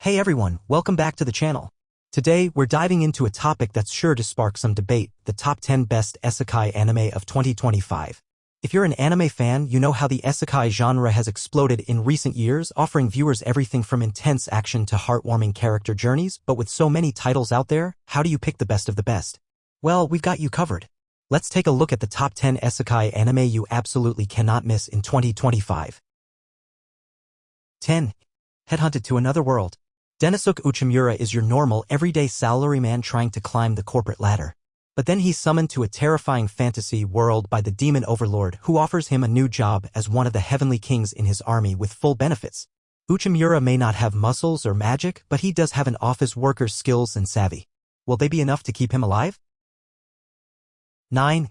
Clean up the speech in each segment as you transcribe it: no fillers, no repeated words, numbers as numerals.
Hey everyone, welcome back to the channel. Today, we're diving into a topic that's sure to spark some debate, the top 10 best Isekai anime of 2025. If you're an anime fan, you know how the Isekai genre has exploded in recent years, offering viewers everything from intense action to heartwarming character journeys, but with so many titles out there, how do you pick the best of the best? Well, we've got you covered. Let's take a look at the top 10 Isekai anime you absolutely cannot miss in 2025. 10. Headhunted to Another World. Dennosuke Uchimura is your normal, everyday salaryman trying to climb the corporate ladder. But then he's summoned to a terrifying fantasy world by the demon overlord who offers him a new job as one of the heavenly kings in his army with full benefits. Uchimura may not have muscles or magic, but he does have an office worker's skills and savvy. Will they be enough to keep him alive? 9.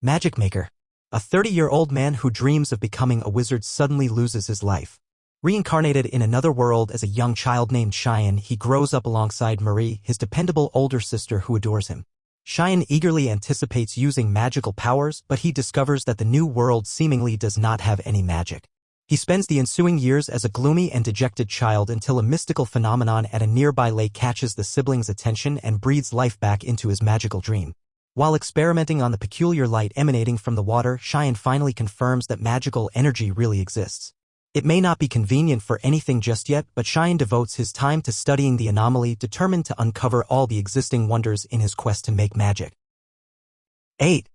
Magic Maker. A 30-year-old man who dreams of becoming a wizard suddenly loses his life. Reincarnated in another world as a young child named Cheyenne, he grows up alongside Marie, his dependable older sister who adores him. Cheyenne eagerly anticipates using magical powers, but he discovers that the new world seemingly does not have any magic. He spends the ensuing years as a gloomy and dejected child until a mystical phenomenon at a nearby lake catches the siblings' attention and breathes life back into his magical dream. While experimenting on the peculiar light emanating from the water, Cheyenne finally confirms that magical energy really exists. It may not be convenient for anything just yet, but Cheyenne devotes his time to studying the anomaly, determined to uncover all the existing wonders in his quest to make magic. 8.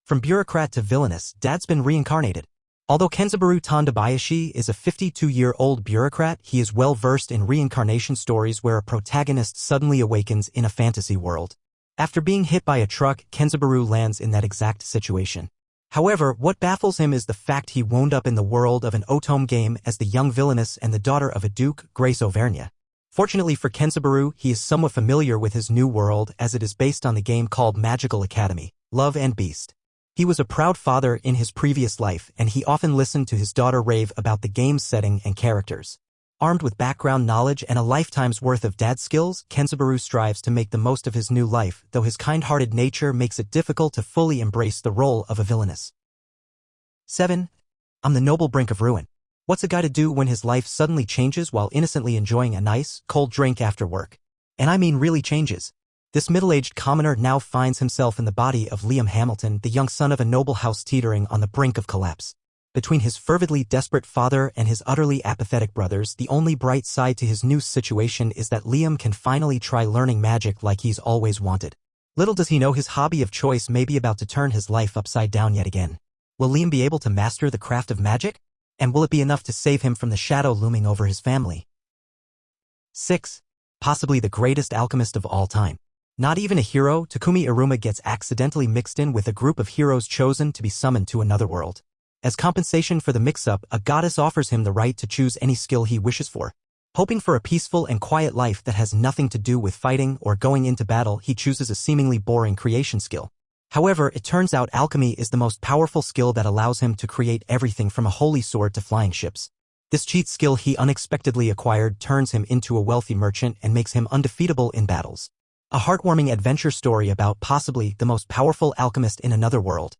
From bureaucrat to villainous, Dad's been reincarnated. Although Kenzabaru Tandabayashi is a 52-year-old bureaucrat, he is well-versed in reincarnation stories where a protagonist suddenly awakens in a fantasy world. After being hit by a truck, Kenzabaru lands in that exact situation. However, what baffles him is the fact he wound up in the world of an otome game as the young villainess and the daughter of a duke, Grace Auvergne. Fortunately for Kenzabaru, he is somewhat familiar with his new world as it is based on the game called Magical Academy, Love and Beast. He was a proud father in his previous life, and he often listened to his daughter rave about the game's setting and characters. Armed with background knowledge and a lifetime's worth of dad skills, Kenzabaru strives to make the most of his new life, though his kind-hearted nature makes it difficult to fully embrace the role of a villainess. 7. On the noble brink of ruin. What's a guy to do when his life suddenly changes while innocently enjoying a nice, cold drink after work? And I mean really changes. This middle-aged commoner now finds himself in the body of Liam Hamilton, the young son of a noble house teetering on the brink of collapse. Between his fervidly desperate father and his utterly apathetic brothers, the only bright side to his new situation is that Liam can finally try learning magic like he's always wanted. Little does he know his hobby of choice may be about to turn his life upside down yet again. Will Liam be able to master the craft of magic? And will it be enough to save him from the shadow looming over his family? 6. Possibly the greatest alchemist of all time. Not even a hero, Takumi Iruma gets accidentally mixed in with a group of heroes chosen to be summoned to another world. As compensation for the mix-up, a goddess offers him the right to choose any skill he wishes for. Hoping for a peaceful and quiet life that has nothing to do with fighting or going into battle, he chooses a seemingly boring creation skill. However, it turns out alchemy is the most powerful skill that allows him to create everything from a holy sword to flying ships. This cheat skill he unexpectedly acquired turns him into a wealthy merchant and makes him undefeatable in battles. A heartwarming adventure story about possibly the most powerful alchemist in another world.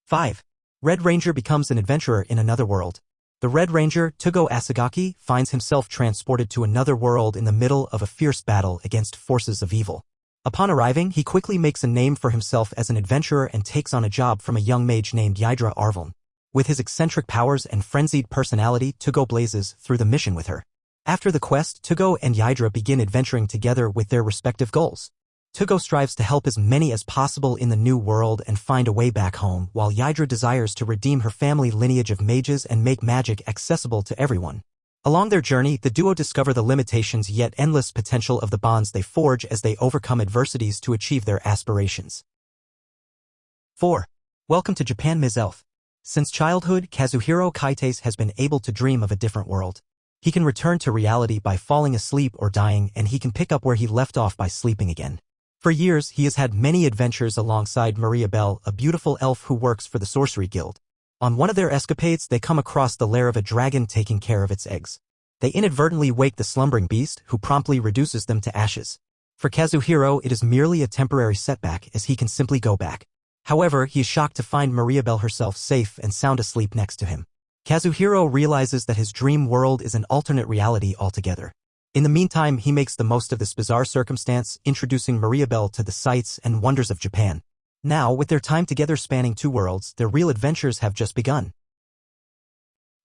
5. Red Ranger becomes an adventurer in another world. The Red Ranger, Tugo Asagaki, finds himself transported to another world in the middle of a fierce battle against forces of evil. Upon arriving, he quickly makes a name for himself as an adventurer and takes on a job from a young mage named Ydra Arveln. With his eccentric powers and frenzied personality, Tugo blazes through the mission with her. After the quest, Tugo and Ydra begin adventuring together with their respective goals. Tugo strives to help as many as possible in the new world and find a way back home, while Ydra desires to redeem her family lineage of mages and make magic accessible to everyone. Along their journey, the duo discover the limitations yet endless potential of the bonds they forge as they overcome adversities to achieve their aspirations. 4. Welcome to Japan, Ms. Elf. Since childhood, Kazuhiro Kaites has been able to dream of a different world. He can return to reality by falling asleep or dying, and he can pick up where he left off by sleeping again. For years, he has had many adventures alongside Maria Belle, a beautiful elf who works for the Sorcery Guild. On one of their escapades, they come across the lair of a dragon taking care of its eggs. They inadvertently wake the slumbering beast, who promptly reduces them to ashes. For Kazuhiro, it is merely a temporary setback, as he can simply go back. However, he is shocked to find Maria Belle herself safe and sound asleep next to him. Kazuhiro realizes that his dream world is an alternate reality altogether. In the meantime, he makes the most of this bizarre circumstance, introducing Mariabelle to the sights and wonders of Japan. Now, with their time together spanning 2 worlds, their real adventures have just begun.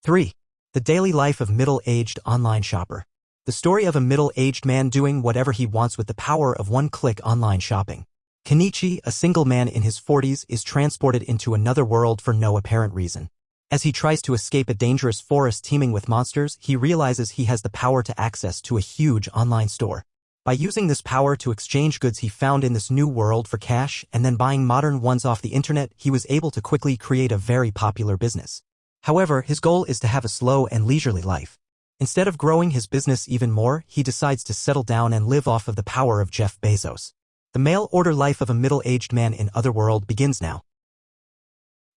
3. The daily life of middle-aged online shopper. The story of a middle-aged man doing whatever he wants with the power of one-click online shopping. Kenichi, a single man in his 40s, is transported into another world for no apparent reason. As he tries to escape a dangerous forest teeming with monsters, he realizes he has the power to access to a huge online store. By using this power to exchange goods he found in this new world for cash and then buying modern ones off the internet, he was able to quickly create a very popular business. However, his goal is to have a slow and leisurely life. Instead of growing his business even more, he decides to settle down and live off of the power of Jeff Bezos. The mail-order life of a middle-aged man in Otherworld begins now.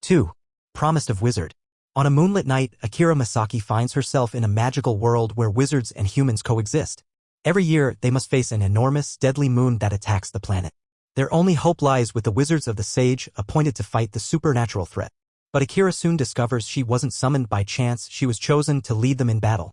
2. Promised of Wizard. On a moonlit night, Akira Masaki finds herself in a magical world where wizards and humans coexist. Every year, they must face an enormous, deadly moon that attacks the planet. Their only hope lies with the wizards of the Sage, appointed to fight the supernatural threat. But Akira soon discovers she wasn't summoned by chance, she was chosen to lead them in battle.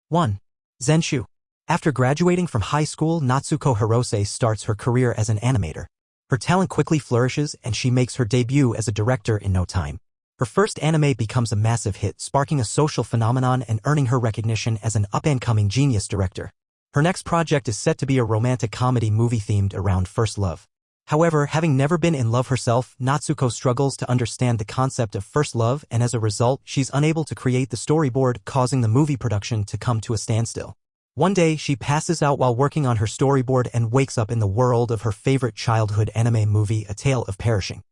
1. Zenshu. After graduating from high school, Natsuko Hirose starts her career as an animator. Her talent quickly flourishes and she makes her debut as a director in no time. Her first anime becomes a massive hit, sparking a social phenomenon and earning her recognition as an up-and-coming genius director. Her next project is set to be a romantic comedy movie themed around first love. However, having never been in love herself, Natsuko struggles to understand the concept of first love, and as a result, she's unable to create the storyboard, causing the movie production to come to a standstill. One day, she passes out while working on her storyboard and wakes up in the world of her favorite childhood anime movie, A Tale of Perishing.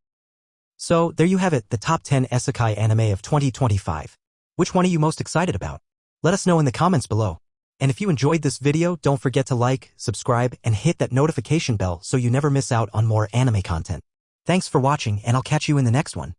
So, there you have it, the top 10 Isekai anime of 2025. Which one are you most excited about? Let us know in the comments below. And if you enjoyed this video, don't forget to like, subscribe, and hit that notification bell so you never miss out on more anime content. Thanks for watching, and I'll catch you in the next one.